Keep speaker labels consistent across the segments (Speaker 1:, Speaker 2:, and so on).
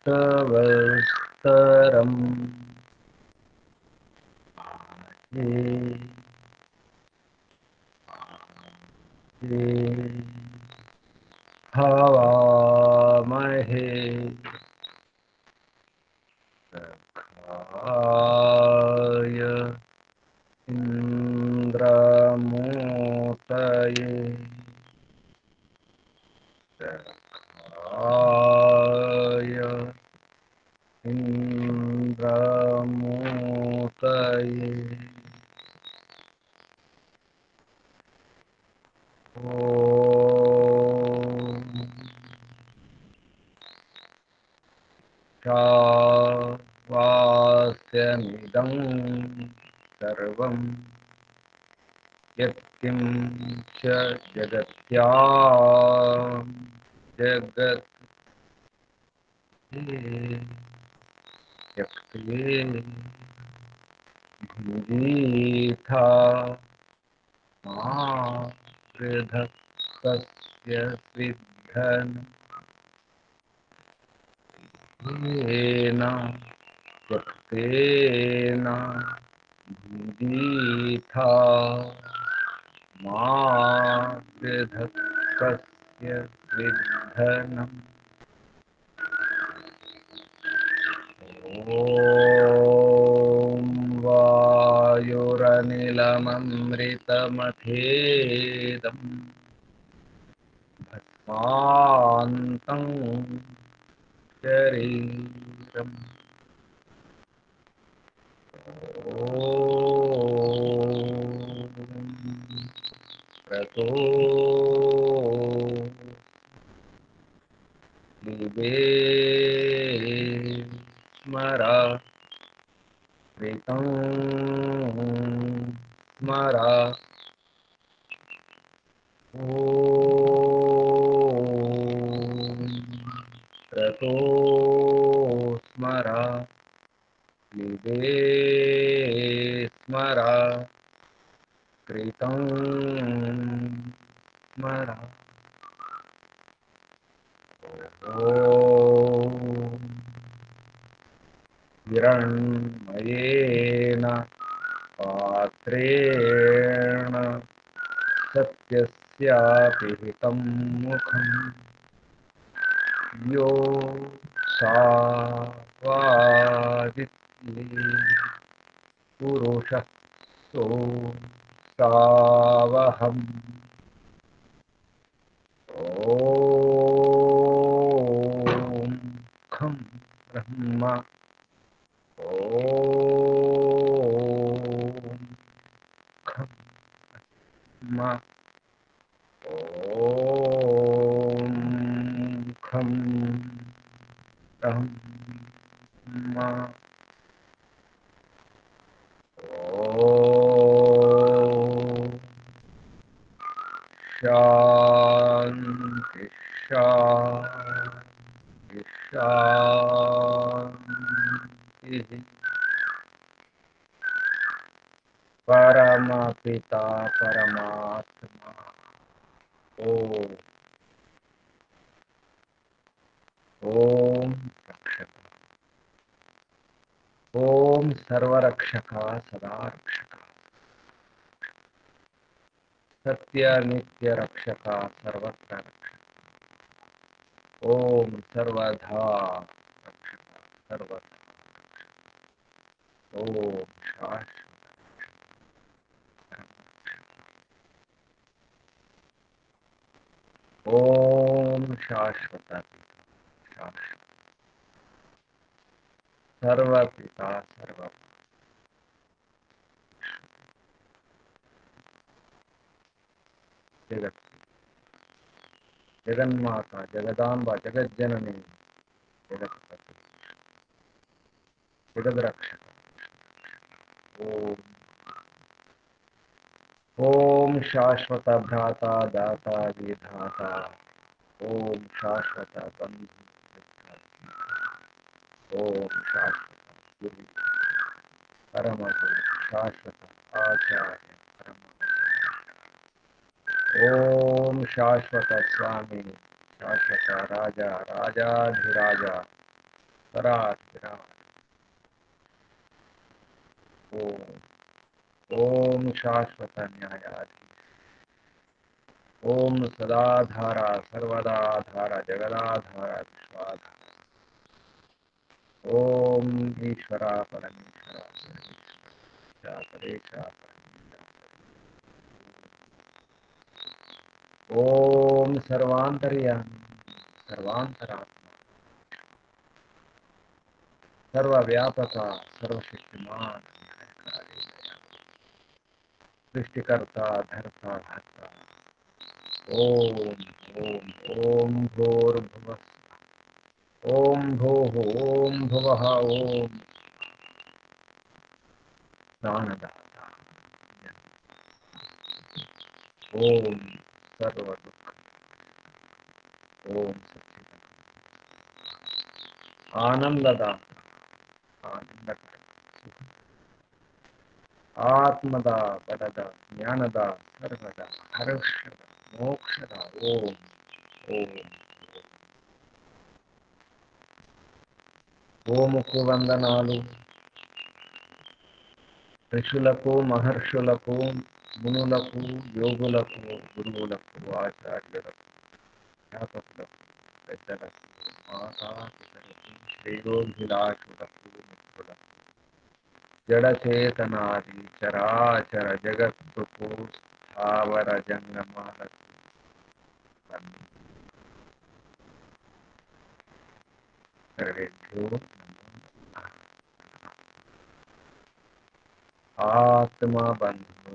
Speaker 1: तवस्तरं हवामहे सखाय इन्द्रमोतये सखाय इन्द्रमोतये वास्यमिदं सर्वं यत्किञ्च जगत्यां जगत् यक्ष्ये भुजीथा मा पृथक्कस्य सिद्धन् येन यक्तेन भुजीथा मा पृथक्कस्य सिद्धनम् ॐ वायुरनिलममृतमथेदम् भस्मान्तं शरीरम् क्रतो दिवे स्मर ऋतं स्मर ॐ क्रतो स्मर दिवे स्मर कृतं स्मर ॐ हिरण्मयेन पात्रेण सत्यस्यापिहितं मुखं यो सावादित्ये पुरुषः सोऽसावहम् ॐ खं ब्रह्म ॐ खं ब्रह्म ॐ खं ब्रह्म ॐ शान्ति शान्ति शान्तिः परमपिता परमात्मा ॐ ॐ रक्षक ॐ सर्वरक्षक सदा रक्षक सत्य नित्य रक्षक सर्वत्र रक्षक ॐ सर्वधा रक्षक सर्वथा ॐ शाश्वत ॐ शाश्वत शाश्वत सर्वपिता सर्व जगत జగన్మాత జగదాంబ జగజ్జనని జగత్పతి జగద్రక్షక ఓం ఓం శాశ్వత భ్రాత దాత విధాత ఓం శాశ్వత బంధు ఓం శాశ్వత గురు పరమ గురు శాశ్వత ఆచార్య పరమ ఓం శాశ్వత స్వామి శాశ్వత రాజా రాజాధిరాజ పరాధిరాజ ఓం ఓం శాశ్వత న్యాయాధీశ ఓం సదాధార సర్వదాధార జగదాధార విశ్వాధార ఓం ఈశ్వర పరమేశ్వర పరేశ ఓం సర్వాంతర్యామి సర్వాంతరాత్మ సర్వవ్యాపక సర్వశక్తిమాన్ సృష్టికర్త ధర్త భర్త ఓం ఓం ఓం భూర్భువః ఓం భూః ఓం భువః ఓం దానదాత ఓం సర్వదుఃఖ ఓం సచ్చిదానంద ఆనందదాత ఆనందకర సుఖ ఆత్మద పదద జ్ఞానద సర్వద హర్షద మోక్షద ఓం ఓం ఓముకు వందనాలు ఋషులకు మహర్షులకు మునులకు యోగులకు గురువులకు ఆచార్యులకు అధ్యాపకులకు పెద్దలకు మాతాపితరులకు శ్రేయోభిలాషులకు మిత్రులకు జడచేతనాది చరాచర జగత్తుకు స్థావర జంగమాలకు సర్వేభ్యో నమో ఆత్మబంధు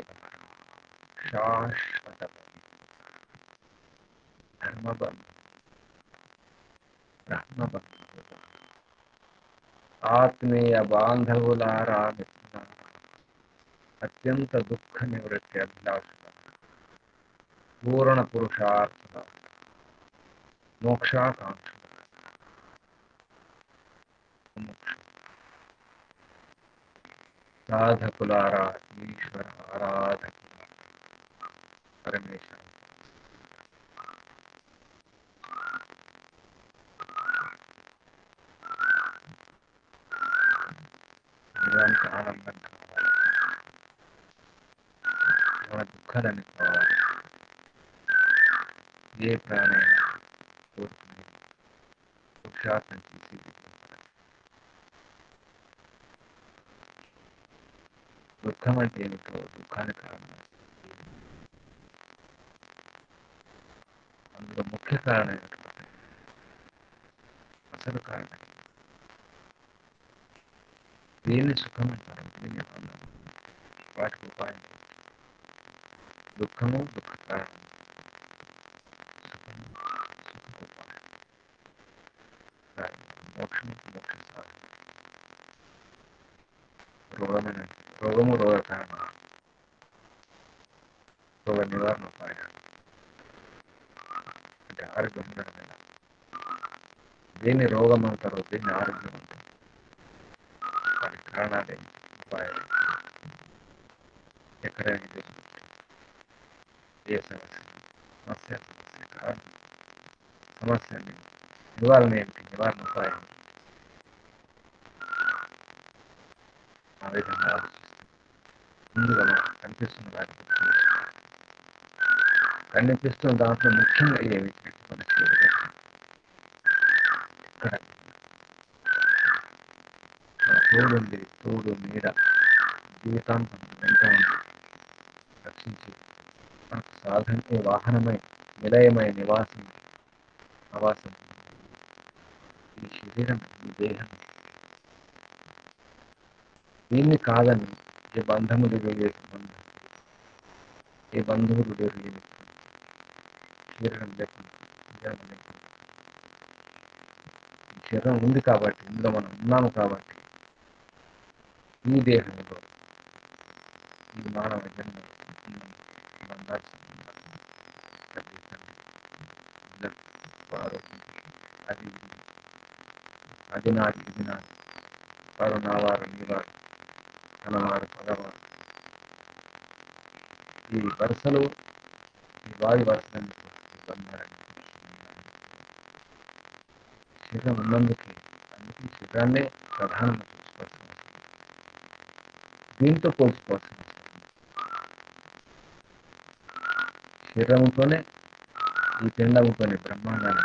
Speaker 1: శాశ్వత ధర్మబంధు బ్రహ్మబంధు ఆత్మీయ బాంధవులారా మిత్రులారా అత్యంత దుఃఖ నివృత్తి అభిలాషుల పూర్ణ పురుషార్థుల మోక్షాకాంక్ష సాధకులారా ఈశ్వర ఆరాధకులారా పరమేశ్వర నిజానికి ఆనందం కావాలి, మన దుఃఖాలని కావాలి. ఏ ప్రాణైనా కోరుకునే పురుషార్థం చేసి దుఃఖం అంటే ఏమిటో దుఃఖానికి కారణం అందులో ముఖ్య కారణం అసలు కారణం దేన్ని సుఖం అంటారు, దేన్ని ఆనందం, వాటికి ఉపాయం దుఃఖము దుఃఖ కారణం, సుఖము సుఖ ఉపాయం, మోక్షము మోక్ష సాధన, రోగము రోగ కారణం, రోగ నివారణ ఉపాయాలు అంటే ఆరోగ్యం ఉండడం ఎలా, దేన్ని రోగం అంటారో దేన్ని ఆరోగ్యం అంటారు, వాటి కారణాలే ఉపాయాలు, ఎక్కడైనా ఏ సమస్య సమస్య సమస్య కారణం సమస్య నివారణ ఏమిటి, నివారణ ఉపాయం ఆ విధంగా ముందుగా కనిపిస్తున్న వాటి కనిపిస్తున్న దాంట్లో ముఖ్యంగా ఏమిటి మనకి ఇక్కడ మన తోడుంది తోడు నీడ జీవితాంతం వెంట ఉంది రక్షించి మనకు సాధనకే వాహనమై నిలయమై ఆవాసం ఈ శరీరం ఈ దేహం దీన్ని కాదని ఏ బంధములు లేని సంబంధం, ఏ బంధువులు లేని శరీరం లేకుండా ఈ శరీరం ఉంది కాబట్టి, ఇందులో మనం ఉన్నాము కాబట్టి, ఈ దేహంలో ఈ మానవ జన్మ ఈ బంధాలు అది అది నాది, ఇది నాది, వారు నా వారు, నీ వారు, తనవారు, పగవారు, ఈ వరుసలు, ఈ వాయు వరుసలను బంధాలని శరీరం ఉన్నందుకే, అందుకే శరీరాన్నే ప్రధానంగా చూసుకోవాల్సిన అవసరం, దీంతో పోల్చుకోవాల్సిన అవసరం. శరీరంతోనే ఈ పిండంతోనే బ్రహ్మాండాన్ని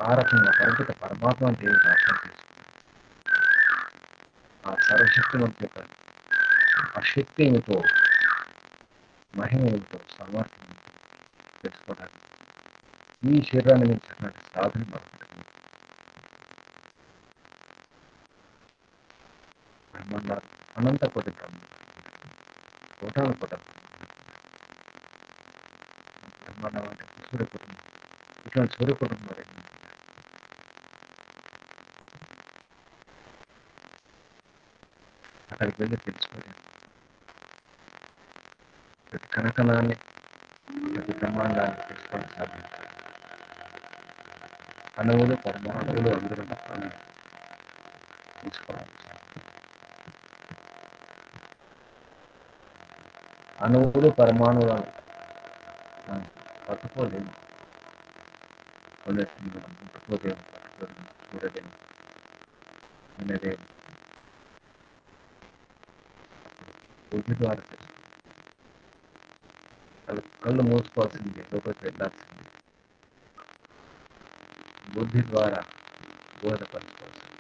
Speaker 1: ఆ రకంగా పరిమిత పరమాత్మ దేవుడు అర్థం చేసుకున్నాడు. ఆ సర్వశక్తివంత యొక్క ఆ శక్తి ఏమిటో, మహిమ ఏమిటో, సామర్థ్యం తెలుసుకోవడానికి ఈ శరీరాన్ని మించినటువంటి సాధన మరొకటి. బ్రహ్మాండాలు అనంత కోటి కోటాను కోట బ్రహ్మాండం అంటే సూర్య కుటుంబం. ఇట్లాంటి సూర్య కుటుంబం అక్కడికి వెళ్ళి తెలుసుకోలేము. ప్రతి కణకణాన్ని, ప్రతి బ్రహ్మాండాన్ని తెలుసుకోవడం సాధ్యం. అణువులు, పరమాణువులు అందరూ తెలుసుకోవాలి. అణువులు, పరమాణువులు పట్టుకోలేము. పట్టుకోలేము, చూడలేము, వినలేము. బుద్ధి ద్వారా కళ్ళు మూసుకోవాల్సింది, లోపలికి వెళ్ళాల్సింది, బుద్ధి ద్వారా బోధపరచుకోవాల్సింది.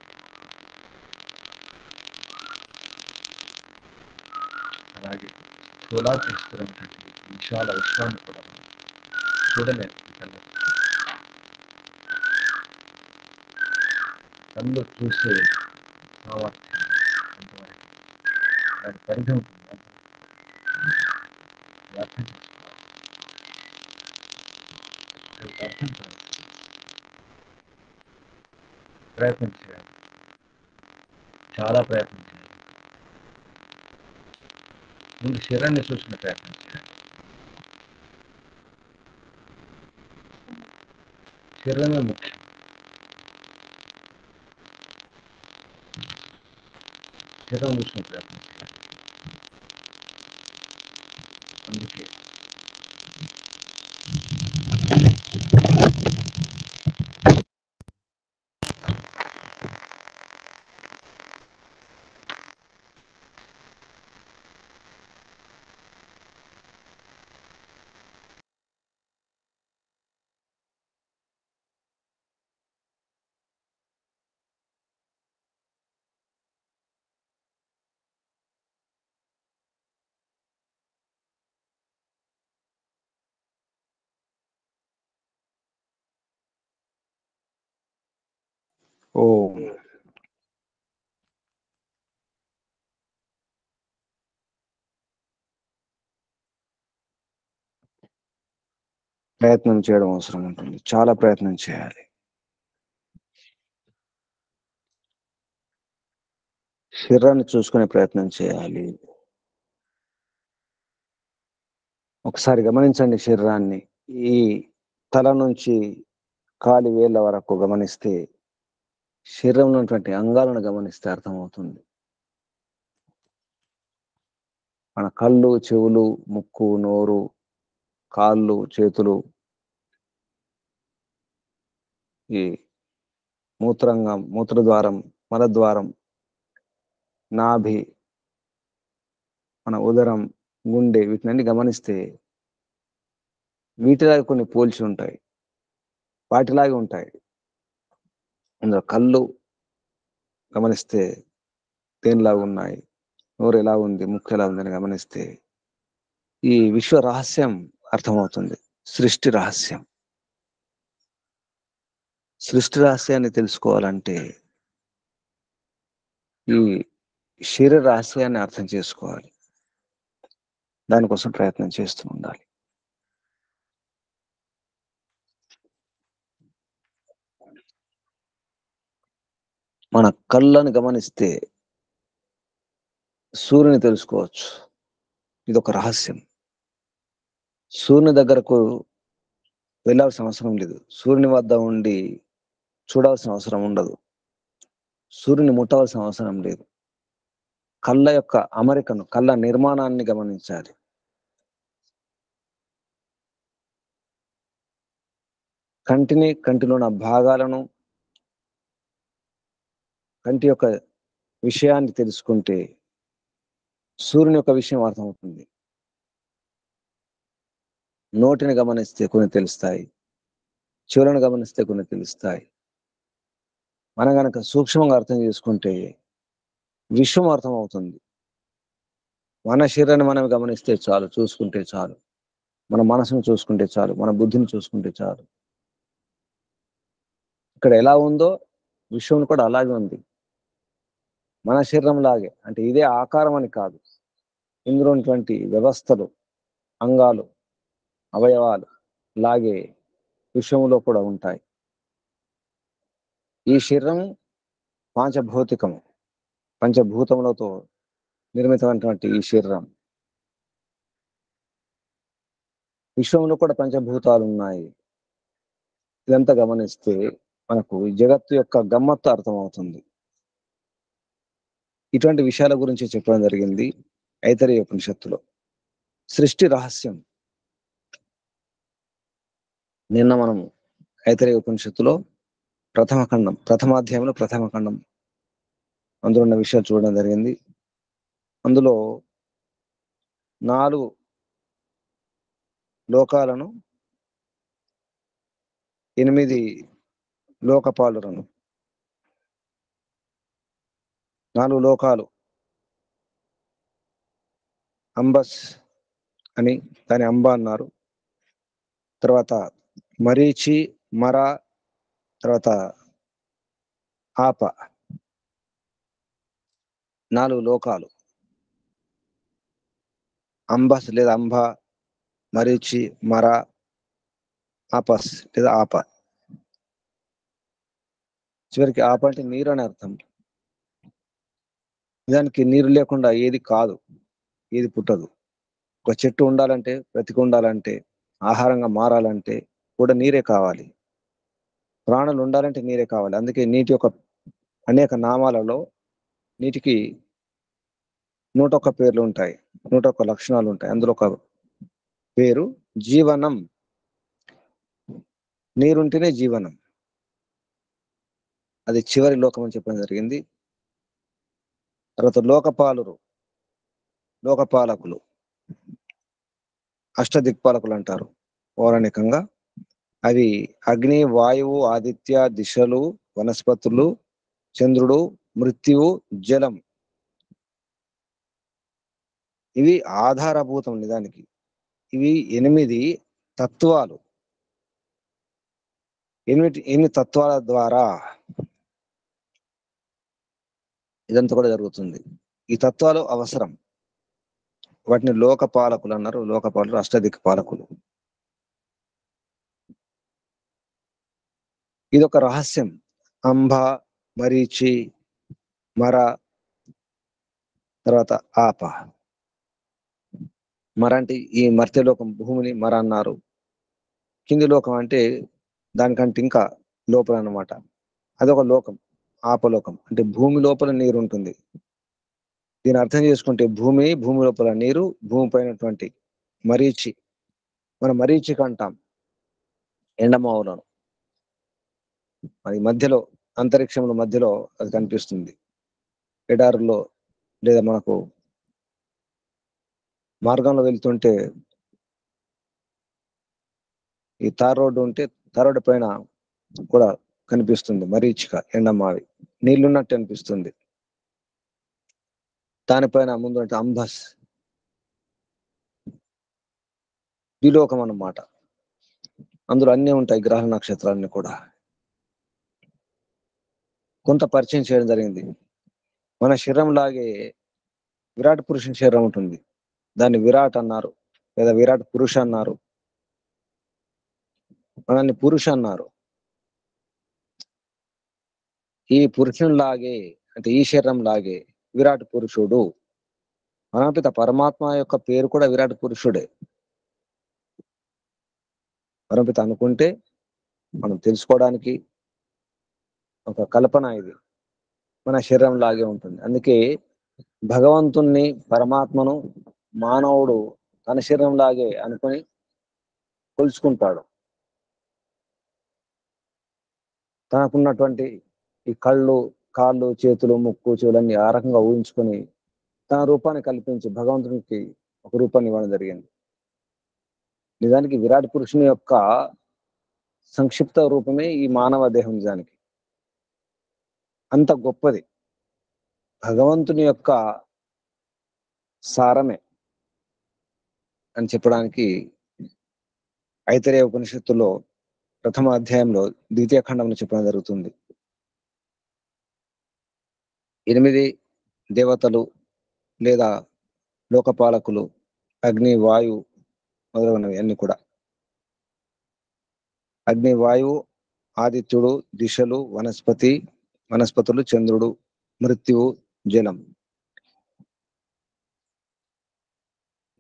Speaker 1: అలాగే స్థూలాకరిస్తున్నటువంటి విశాల విశ్వాన్ని కూడా చూడలేదు. కళ్ళు చూసే సామర్థ్యం కొంతవరకు దాని పరిధి ఉంటుంది. అర్థం చేసుకోవాలి, అర్థం కాదు, ప్రయత్నం చేయాలి, చాలా ప్రయత్నం చేయాలి. ముందు శరీరాన్ని చూసుకునే ప్రయత్నం చేయాలి. శరీరమే ముఖ్యం. శరీరం చూసుకునే ప్రయత్నం చేయాలి. అందుకే ప్రయత్నం చేయడం అవసరం ఉంటుంది. చాలా ప్రయత్నం చేయాలి. శరీరాన్ని చూసుకునే ప్రయత్నం చేయాలి. ఒకసారి గమనించండి శరీరాన్ని. ఈ తల నుంచి కాలి వేళ్ళ వరకు గమనిస్తే, శరీరంలో ఉన్నటువంటి అంగాలను గమనిస్తే అర్థమవుతుంది. మన కళ్ళు, చెవులు, ముక్కు, నోరు, కాళ్ళు, చేతులు, ఈ మూత్రంగం, మూత్రద్వారం, మలద్వారం, నాభి, మన ఉదరం, గుండె, వీటిని గమనిస్తే వీటిలాగా కొన్ని పోల్చి ఉంటాయి, వాటిలాగే ఉంటాయి. అందులో కళ్ళు గమనిస్తే దేనిలాగా ఉన్నాయి, నోరు ఎలా ఉంది, ముక్కు ఎలా ఉందని గమనిస్తే ఈ విశ్వ రహస్యం అర్థమవుతుంది. సృష్టి రహస్యం. సృష్టి రహస్యాన్ని తెలుసుకోవాలంటే ఈ శరీర రహస్యాన్ని అర్థం చేసుకోవాలి. దానికోసం ప్రయత్నం చేస్తూ ఉండాలి. మన కళ్ళను గమనిస్తే సూర్యుని తెలుసుకోవచ్చు. ఇదొక రహస్యం. సూర్యుని దగ్గరకు వెళ్ళాల్సిన అవసరం లేదు. సూర్యుని వద్ద ఉండి చూడాల్సిన అవసరం ఉండదు. సూర్యుని ముట్టవలసిన అవసరం లేదు. కళ్ళ యొక్క అమరికను, కళ్ళ నిర్మాణాన్ని గమనించాలి. కంటిలో ఉన్న భాగాలను, కంటి యొక్క విషయాన్ని తెలుసుకుంటే సూర్యుని యొక్క విషయం అర్థమవుతుంది. నోటిని గమనిస్తే కొన్ని తెలుస్తాయి. చెవులను గమనిస్తే కొన్ని తెలుస్తాయి. మనం గనక సూక్ష్మంగా అర్థం చేసుకుంటే విశ్వం అర్థమవుతుంది. మన శరీరాన్ని మనం గమనిస్తే చాలు, చూసుకుంటే చాలు. మన మనసును చూసుకుంటే చాలు, మన బుద్ధిని చూసుకుంటే చాలు. ఇక్కడ ఎలా ఉందో విశ్వం కూడా అలాగే ఉంది. మన శరీరం లాగే, అంటే ఇదే ఆకారం అని కాదు. ఇందులో ఉన్నటువంటి వ్యవస్థలు, అంగాలు, అవయవాలు లాగే విశ్వంలో కూడా ఉంటాయి. ఈ శరీరం పాంచభౌతికము, పంచభూతములతో నిర్మితమైనటువంటి ఈ శరీరం. విశ్వంలో కూడా పంచభూతాలు ఉన్నాయి. ఇదంతా గమనిస్తే మనకు ఈ జగత్తు యొక్క గమ్మత్తు అర్థమవుతుంది. ఇటువంటి విషయాల గురించి చెప్పడం జరిగింది ఐతరేయ ఉపనిషత్తులో. సృష్టి రహస్యం నిన్న మనం ఐతరేయ ఉపనిషత్తులో ప్రథమాధ్యాయంలో ప్రథమ ఖండం అందులో ఉన్న విషయాలు చూడడం జరిగింది. అందులో 4 లోకాలను, 8 లోకపాలులను, 4 లోకాలు అంబస్ అని దాని అంబ అన్నారు. తర్వాత మరీచి, మర, తర్వాత ఆప, 4 లోకాలు. అంబస్ లేదా అంబ, మరీచి, మర, ఆపస్ లేదా ఆప. చివరికి ఆప అంటే నీరు అని అర్థం. నిజానికి నీరు లేకుండా ఏది కాదు, ఏది పుట్టదు. ఒక చెట్టు ఉండాలంటే, బ్రతికి ఉండాలంటే, ఆహారంగా మారాలంటే కూడా నీరే కావాలి. ప్రాణులు ఉండాలంటే నీరే కావాలి. అందుకే నీటి యొక్క అనేక నామాలలో నీటికి 101 పేర్లు ఉంటాయి, 101 లక్షణాలు ఉంటాయి. అందులో ఒక పేరు జీవనం. నీరుంటేనే జీవనం. అది చివరి లోకం అని చెప్పడం జరిగింది. తర్వాత లోకపాలకులు, అష్టదిక్పాలకులు అంటారు పౌరాణికంగా. అవి అగ్ని, వాయువు, ఆదిత్య, దిశలు, వనస్పతులు, చంద్రుడు, మృత్యువు, జలం. ఇవి ఆధారభూతం నిజానికి. ఇవి 8 తత్వాలు. 8 తత్వాల ద్వారా ఇదంతా కూడా జరుగుతుంది. ఈ తత్వాలు అవసరం. వాటిని లోకపాలకులు అన్నారు. లోకపాలకులు, అష్టదిక్పాలకులు. ఇదొక రహస్యం. అంబ, మరీచి, మర, తర్వాత ఆప. మర అంటే ఈ మర్త్యలోకం, భూమిని మర అన్నారు. కింది లోకం అంటే దానికంటే ఇంకా లోపల అన్నమాట. అదొక లోకం, ఆపలోకం. అంటే భూమి లోపల నీరు ఉంటుంది. దీన్ని అర్థం చేసుకుంటే భూమి లోపల నీరు, భూమి పైనటువంటి మరీచి, మన మరీచిక అంటాం ఎండమావులను. అది మధ్యలో, అంతరిక్షంలో మధ్యలో అది కనిపిస్తుంది. ఎడారుల్లో లేదా మనకు మార్గంలో వెళ్తుంటే ఈ తార్ రోడ్డు ఉంటే తార్ రోడ్డు పైన కూడా కనిపిస్తుంది మరీచిక, ఎండమావి. నీళ్లున్నట్టు అనిపిస్తుంది. దానిపైన ముందు అంటే అంబస్, ద్విలోకం అన్నమాట. అందులో అన్నీ ఉంటాయి, గ్రహ నక్షత్రాలన్నీ కూడా. కొంత పరిచయం చేయడం జరిగింది. మన శరీరం లాగే విరాట్ పురుషుని శరీరం ఉంటుంది. దాన్ని విరాట్ అన్నారు, లేదా విరాట్ పురుష అన్నారు, మనల్ని పురుష అన్నారు. ఈ పురుషునిలాగే, అంటే ఈ శరీరం లాగే విరాట్ పురుషుడు. పరమపిత పరమాత్మ యొక్క పేరు కూడా విరాట్ పురుషుడే. పరమపిత అనుకుంటే మనం తెలుసుకోవడానికి ఒక కల్పన ఇది. మన శరీరం లాగే ఉంటుంది. అందుకే భగవంతుణ్ణి, పరమాత్మను మానవుడు తన శరీరం లాగే అనుకొని కొలుచుకుంటాడు. తనకున్నటువంటి ఈ కళ్ళు, కాళ్ళు, చేతులు, ముక్కు, చెవులన్నీ ఆ రకంగా ఊహించుకొని తన రూపాన్ని కల్పించి భగవంతునికి ఒక రూపాన్ని ఇవ్వడం జరిగింది. నిజానికి విరాట్ పురుషుని యొక్క సంక్షిప్త రూపమే ఈ మానవ దేహం. నిజానికి అంత గొప్పది. భగవంతుని యొక్క సారమే అని చెప్పడానికి ఐతరేయ ఉపనిషత్తులో ప్రథమ అధ్యాయంలో ద్వితీయ ఖండంలో చెప్పడం జరుగుతుంది. 8 దేవతలు లేదా లోకపాలకులు, అగ్ని, వాయు మొదలగునవి అన్ని కూడా. అగ్ని, వాయువు, ఆదిత్యుడు, దిశలు, వనస్పతులు, చంద్రుడు, మృత్యువు, జలం.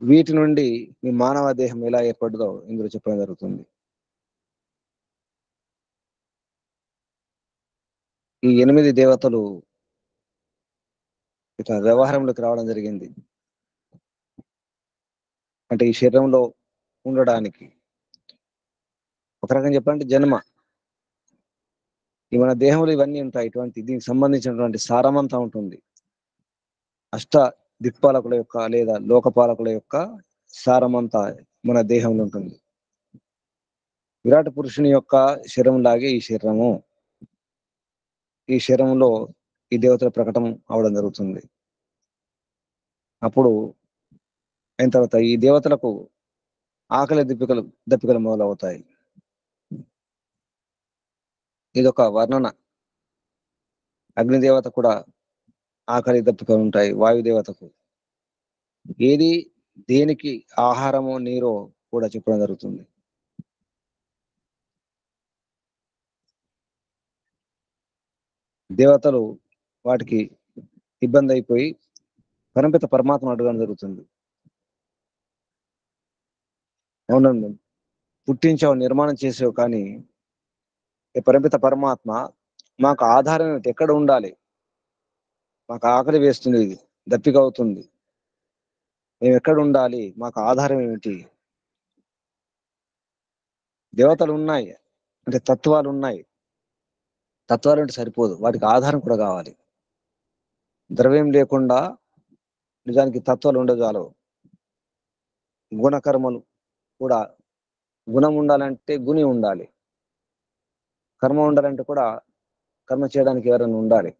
Speaker 1: వీటి నుండి మీ మానవ దేహం ఎలా ఏర్పడదో ఇందులో చెప్పడం జరుగుతుంది. ఈ 8 దేవతలు ఇట్లా వ్యవహారంలోకి రావడం జరిగింది. అంటే ఈ శరీరంలో ఉండడానికి ఒక రకంగా చెప్పాలంటే జన్మ. ఈ మన దేహంలో ఇవన్నీ ఉంటాయి. ఇటువంటి దీనికి సంబంధించినటువంటి సారమంతా ఉంటుంది. అష్ట దిక్పాలకుల యొక్క లేదా లోకపాలకుల యొక్క సారమంతా మన దేహంలో ఉంటుంది. విరాట పురుషుని యొక్క శరీరం లాగే ఈ శరీరము. ఈ శరీరంలో ఈ దేవతల ప్రకటన అవడం జరుగుతుంది. అప్పుడు అయిన తర్వాత ఈ దేవతలకు ఆకలి దప్పికలు మొదలవుతాయి. ఇదొక వర్ణన. అగ్నిదేవత కూడా ఆకలి దప్పికలు ఉంటాయి. వాయుదేవతకు ఏది దేనికి ఆహారమో నీరో కూడా చెప్పడం జరుగుతుంది. దేవతలు వాటికి ఇబ్బంది అయిపోయి పరమపిత పరమాత్మ అడగడం జరుగుతుంది. అవునండి, పుట్టించావు, నిర్మాణం చేసావు, కానీ ఈ పరమపిత పరమాత్మ మాకు ఆధారం ఏమిటి? ఎక్కడ ఉండాలి? మాకు ఆకలి వేస్తుంది, దప్పిక అవుతుంది, మేము ఎక్కడ ఉండాలి? మాకు ఆధారం ఏమిటి? దేవతలు ఉన్నాయి, అంటే తత్వాలు ఉన్నాయి. తత్వాలు అంటే సరిపోదు, వాటికి ఆధారం కూడా కావాలి. ద్రవ్యం లేకుండా నిజానికి తత్వాలు ఉండజాలవు. గుణకర్మలు కూడా, గుణం ఉండాలంటే గుణి ఉండాలి, కర్మ ఉండాలంటే కూడా కర్మ చేయడానికి ఎవరైనా ఉండాలి.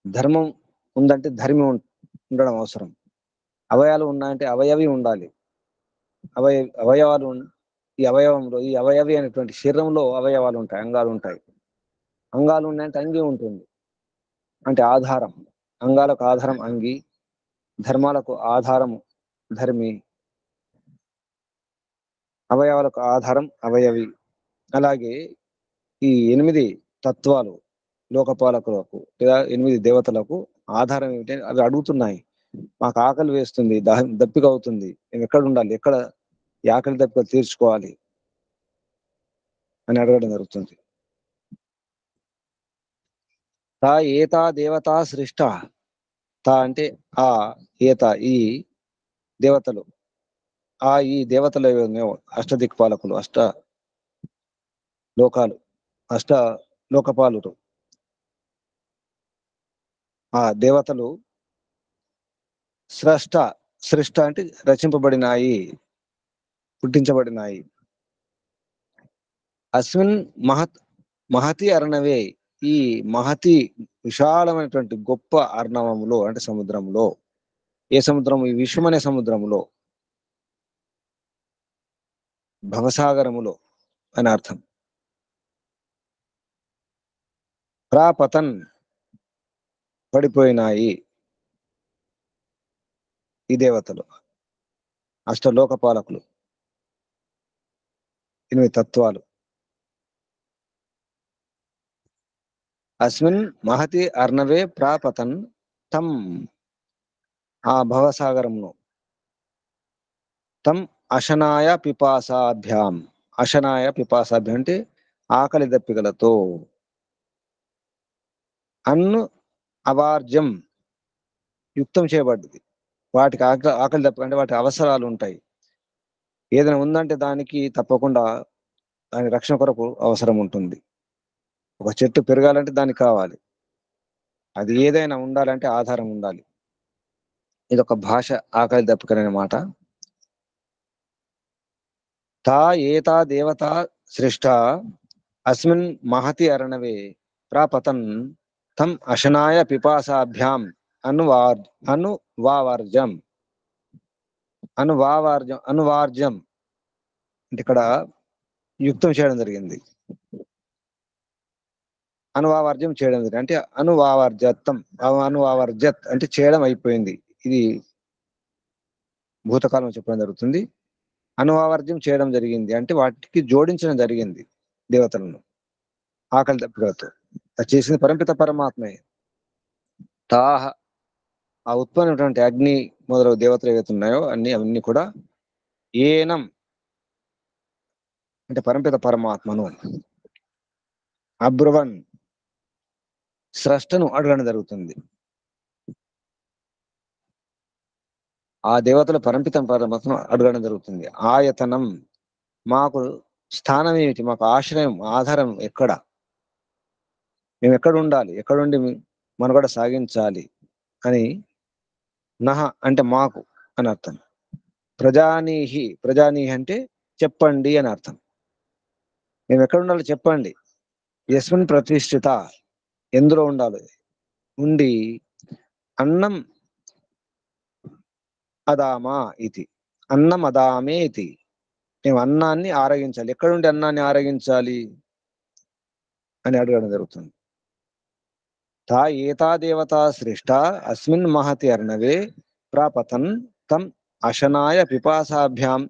Speaker 1: ధర్మం ఉందంటే ధర్మి ఉండడం అవసరం. అవయవాలు ఉన్నాయంటే అవయవి ఉండాలి. అవయవాలు ఈ అవయవంలో ఈ అవయవి అనేటువంటి శరీరంలో అవయవాలు ఉంటాయి, అంగాలు ఉంటాయి. అంగాలు ఉన్నాయంటే అంగి ఉంటుంది, అంటే ఆధారం. అంగాలకు ఆధారం అంగి, ధర్మాలకు ఆధారం ధర్మి, అవయవాలకు ఆధారం అవయవి. అలాగే ఈ 8 తత్వాలు లోకపాలకులకు లేదా 8 దేవతలకు ఆధారం ఏమిటి? అవి అడుగుతున్నాయి. మాకు ఆకలి వేస్తుంది, దప్పిక అవుతుంది, మేము ఎక్కడ ఉండాలి? ఎక్కడ ఈ ఆకలి దప్పిక తీర్చుకోవాలి అని అడగడం జరుగుతుంది. తా ఏతా దేవతా సృష్ట. తా అంటే ఆ, ఏత ఈ దేవతలు, ఈ దేవతలు ఏమో అష్టదిక్పాలకులు, లోకాలు, అష్ట లోకపాలురు. ఆ దేవతలు స్రష్ట. సృష్ట అంటే రచింపబడినాయి, పుట్టించబడినాయి. అస్మిన్ మహతి అర్ణవే. ఈ మహతి విశాలమైనటువంటి గొప్ప అర్ణవములో అంటే సముద్రంలో. ఏ సముద్రం? ఈ విశ్వం అనే సముద్రములో, భవసాగరములో అని అర్థం. ప్రాపతన్ పడిపోయినాయి ఈ దేవతలు, అష్టలోకపాలకులు, 8 తత్వాలు. అస్మిన్ మహతి అర్ణవే ప్రాపతన్ తం, ఆ భవసాగరంలో, తం అశనాయ పిపాసాభ్యాం, అశనాయ పిపాసాభ్యాం అంటే ఆకలి దప్పికలతో, అన్ను అవార్జం యుక్తం చేయబడ్డది. వాటికి ఆకలి దప్పిక అంటే వాటి అవసరాలు ఉంటాయి. ఏదైనా ఉందంటే దానికి తప్పకుండా దాని రక్షణ కొరకు అవసరం ఉంటుంది. ఒక చెట్టు పెరగాలంటే దానికి కావాలి. అది ఏదైనా ఉండాలంటే ఆధారం ఉండాలి. ఇది ఒక భాష, ఆకలి దప్పికలనే మాట. తా ఏతా దేవత సృష్ట అస్మిన్ మహతి అరణవే ప్రాపతన్ తం అశనాయ పిపాసాభ్యాం అనువావర్జం. అనువార్జం అంటే ఇక్కడ యుక్తం చేయడం జరిగింది. అనువావర్జం చేయడం జరిగింది అంటే అనువావర్జత్తం, అనువావర్జత్ అంటే చేయడం అయిపోయింది. ఇది భూతకాలం చెప్పడం జరుగుతుంది. అనువావర్జం చేయడం జరిగింది అంటే వాటికి జోడించడం జరిగింది దేవతలను ఆకలి దప్పికలతో. అది చేసింది పరంపిత పరమాత్మే. తాహ, ఆ ఉత్పన్నమైనటువంటి అగ్ని మొదలగు దేవతలు ఏవైతే ఉన్నాయో అవన్నీ కూడా ఏనం అంటే పరంపిత పరమాత్మను, అబ్రువన్ స్రష్టను అడగడం జరుగుతుంది. ఆ దేవతల పరంపిత పరమాత్మను అడగడం జరుగుతుంది. ఆయతనం, మాకు స్థానం ఏమిటి, మాకు ఆశ్రయం ఆధారం ఎక్కడ, మేము ఎక్కడ ఉండాలి, ఎక్కడుండి మనుగడ సాగించాలి అని. నహ అంటే మాకు అని అర్థం. ప్రజానీహి, ప్రజానీహి అంటే చెప్పండి అని అర్థం. మేము ఎక్కడ ఉండాలో చెప్పండి. యస్మిన్ ప్రతిష్ఠిత, ఎందులో ఉండాలి, ఉండి అన్నం అదామా ఇది, అన్నం అదామే ఇది, మేము అన్నాన్ని ఆరగించాలి. ఎక్కడుండి అన్నాన్ని ఆరగించాలి అని అడగడం జరుగుతుంది. తా ఏతా దేవత శ్రేష్ట అస్మిన్ మహతి అర్ణవే ప్రాపతన్ తం అశనాయ పిపాసాభ్యాం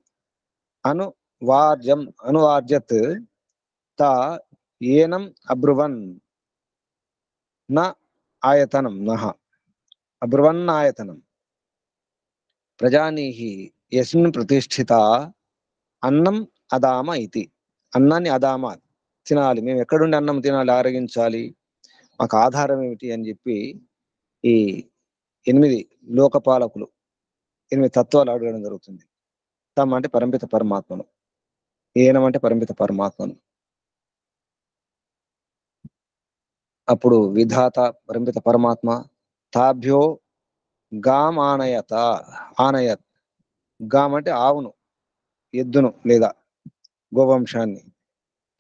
Speaker 1: అనువార్జత్ తా ఏనం అబ్రువన్ న ఆయతనం నహ అబ్రువన్నాయతనం ప్రజానీహి యస్మిన్ ప్రతిష్ఠిత అన్నం అదామ ఇది, అన్నాన్ని అదామ తినాలి, మేము ఎక్కడుండి అన్నం తినాలి, ఆరగించాలి, మాకు ఆధారం ఏమిటి అని చెప్పి ఈ 8 లోకపాలకులు, 8 తత్వాలు అడగడం జరుగుతుంది. తమ అంటే పరంపిత పరమాత్మను, ఏనం అంటే పరంపిత పరమాత్మను. అప్పుడు విధాత పరంపిత పరమాత్మ తాభ్యో గాం ఆనయత్, గాం అంటే ఆవును, ఎద్దును లేదా గోవంశాన్ని,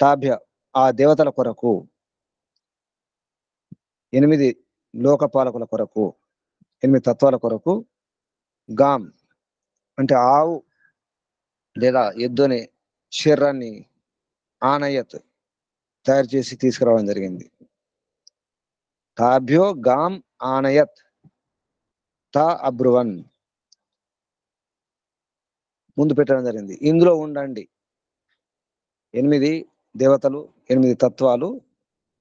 Speaker 1: తాభ్య ఆ దేవతల కొరకు, 8 లోకపాలకుల కొరకు, 8 తత్వాల కొరకు, గాం అంటే ఆవు లేదా ఎద్దు అనే శరీరాన్ని ఆనయత్ తయారు చేసి తీసుకురావడం జరిగింది. తాభ్యో గాం ఆనయత్ తా అబ్రువన్ ముందు పెట్టడం జరిగింది. ఇందులో ఉండండి, 8 దేవతలు, 8 తత్వాలు,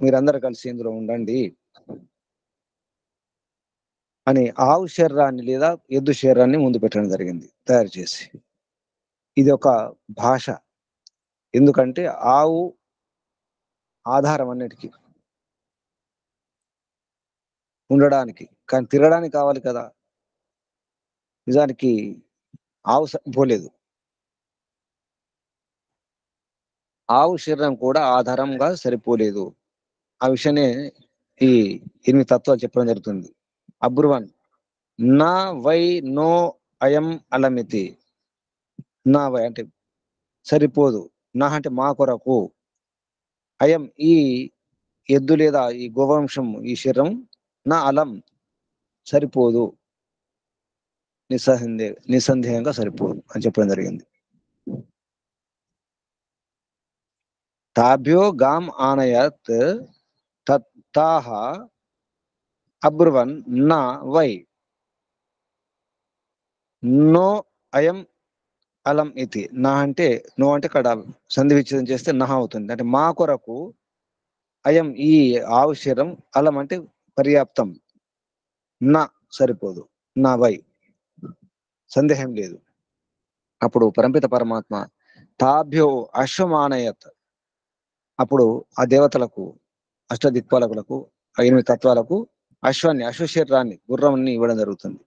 Speaker 1: మీరందరూ కలిసి ఇందులో ఉండండి అని ఆవు శరీరాన్ని లేదా ఎద్దు శరీరాన్ని ముందు పెట్టడం జరిగింది తయారు చేసి. ఇది ఒక భాష. ఎందుకంటే ఆవు ఆధారం అన్నిటికీ ఉండడానికి, కానీ తిరగడానికి కావాలి కదా. నిజానికి ఆవు పోలేదు, ఆవు శరీరం కూడా ఆధారంగా సరిపోలేదు. ఆ విషయాన్ని ఈ 8 తత్వాలు చెప్పడం జరుగుతుంది. అబ్రువన్ నా వై నో అయం అలమితి, నా వై అంటే సరిపోదు, నా అంటే మా కొరకు, అయం ఈ ఎద్దు లేదా ఈ గోవంశం ఈ శరీరం, నా అలం సరిపోదు, నిస్సందేహంగా సరిపోదు అని చెప్పడం జరిగింది. తాభ్యో గాం ఆనయత్ తాహ అబ్రువన్ నా వై నో అయం అలం ఇది, నా అంటే నో అంటే ఇక్కడ సంధి విచ్ఛేదం చేస్తే నహ అవుతుంది. అంటే మా కొరకు అయం ఈ ఆవు శరీరం, అలం అంటే పర్యాప్తం, నా సరిపోదు, నా వై సందేహం లేదు. అప్పుడు పరంపిత పరమాత్మ తాభ్యో అశ్వమానయత్, అప్పుడు ఆ దేవతలకు, అష్టదిక్పాలకులకు, ఆ 8 తత్వాలకు అశ్వాన్ని, అశ్వ శరీరాన్ని, గుర్రాన్ని ఇవ్వడం జరుగుతుంది.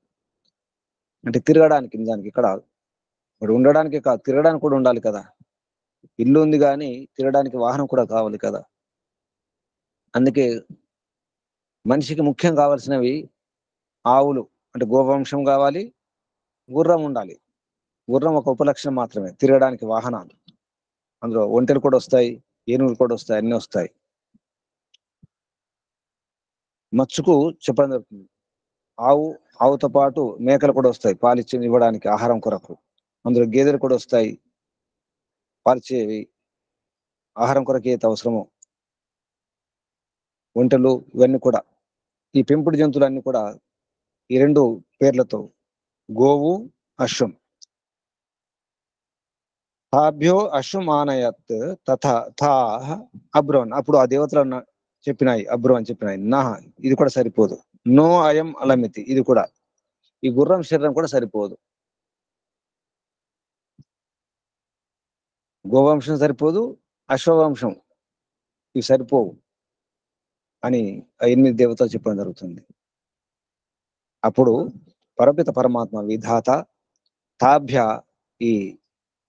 Speaker 1: అంటే తిరగడానికి, నిజానికి ఇక్కడ ఇప్పుడు ఉండడానికి కాదు, తిరగడానికి కూడా ఉండాలి కదా. ఇల్లు ఉంది కానీ తిరగడానికి వాహనం కూడా కావాలి కదా. అందుకే మనిషికి ముఖ్యం కావాల్సినవి ఆవులు, అంటే గోవంశం కావాలి, గుర్రం ఉండాలి. గుర్రం ఒక ఉపలక్షణం మాత్రమే, తిరగడానికి వాహనాలు. అందులో ఒంటెలు కూడా వస్తాయి, ఏనుగులు కూడా వస్తాయి, అన్ని వస్తాయి. మచ్చుకు చెప్పడం జరుగుతుంది. ఆవుతో పాటు మేకలు కూడా వస్తాయి, పాలిచ్చి ఇవ్వడానికి, ఆహారం కొరకు. అందులో గేదెలు కూడా వస్తాయి, పాలిచ్చేవి, ఆహారం కొరకు ఏది అవసరమో. ఒంటెలు ఇవన్నీ కూడా, ఈ పెంపుడు జంతువులన్నీ కూడా ఈ 2 పేర్లతో, గోవు, అశ్వం. తాభ్యో అశ్వమానయత్ తథా థాః అబ్రోన్, అప్పుడు ఆ దేవతలు చెప్పినాయి, అబ్రో అని చెప్పినాయి, నహ ఇది కూడా సరిపోదు, నో అయం అలమితి ఇది కూడా, ఈ గుర్రం శరీరం కూడా సరిపోదు, గోవంశం సరిపోదు, అశ్వవంశం ఇవి సరిపోవు అని ఆ 8 దేవతలు చెప్పడం జరుగుతుంది. అప్పుడు పరపిత పరమాత్మ విధాత తాభ్య ఈ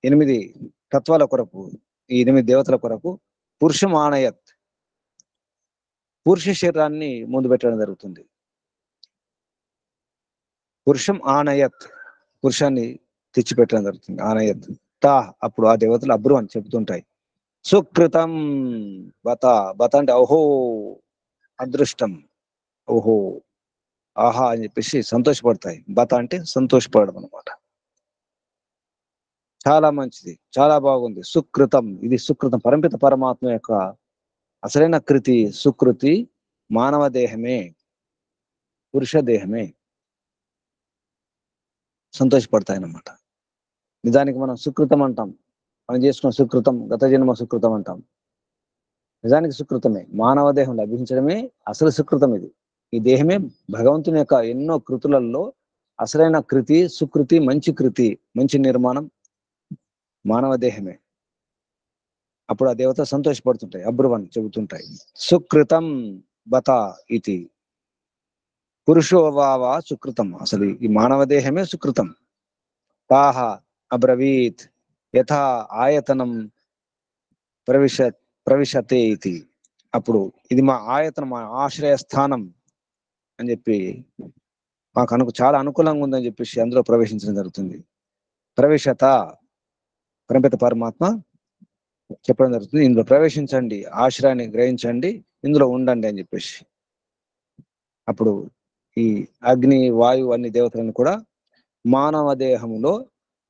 Speaker 1: 8 తత్వాల కొరకు, ఈ 8 దేవతల కొరకు పురుషం ఆనయత్, పురుష శరీరాన్ని ముందు పెట్టడం జరుగుతుంది. పురుషం ఆనయత్, పురుషాన్ని తెచ్చిపెట్టడం జరుగుతుంది. ఆనయత్ తా, అప్పుడు ఆ దేవతలు అబ్రు అని చెబుతుంటాయి. సుకృతం బత, బత అంటే ఓహో, అదృష్టం, ఓహో, ఆహా అని చెప్పేసి సంతోషపడతాయి. బత అంటే సంతోషపడడం అనమాట. చాలా మంచిది, చాలా బాగుంది, సుకృతం, ఇది సుకృతం, పరంపిత పరమాత్మ యొక్క అసలైన కృతి, సుకృతి మానవ దేహమే, పురుష దేహమే, సంతోషపడతాయన్నమాట. నిజానికి మనం సుకృతం అంటాం, మనం చేసుకున్న సుకృతం, గత జన్మ సుకృతం అంటాం. నిజానికి సుకృతమే, మానవ దేహం లభించడమే అసలు సుకృతం. ఇది ఈ దేహమే భగవంతుని యొక్క ఎన్నో కృతులలో అసలైన కృతి, సుకృతి, మంచి కృతి, మంచి నిర్మాణం మానవ దేహమే. అప్పుడు ఆ దేవత సంతోషపడుతుంటాయి, అబ్రువన్ చెబుతుంటాయి. సుకృతం బత ఇది పురుషో వావ సుకృతం, అసలు ఈ మానవ దేహమే సుకృతం. తాహ అబ్రవీత్ యథా ఆయతనం ప్రవిశ ప్రవిశతే ఇది, అప్పుడు ఇది మా ఆయతనం, మా ఆశ్రయ స్థానం అని చెప్పి, మాకు చాలా అనుకూలంగా ఉందని చెప్పేసి అందులో ప్రవేశించడం జరుగుతుంది. ప్రవేశత, పరమపిత పరమాత్మ చెప్పడం జరుగుతుంది, ఇందులో ప్రవేశించండి, ఆశ్రయాన్ని గ్రహించండి, ఇందులో ఉండండి అని చెప్పేసి. అప్పుడు ఈ అగ్ని, వాయువు అన్ని దేవతలను కూడా మానవ దేహంలో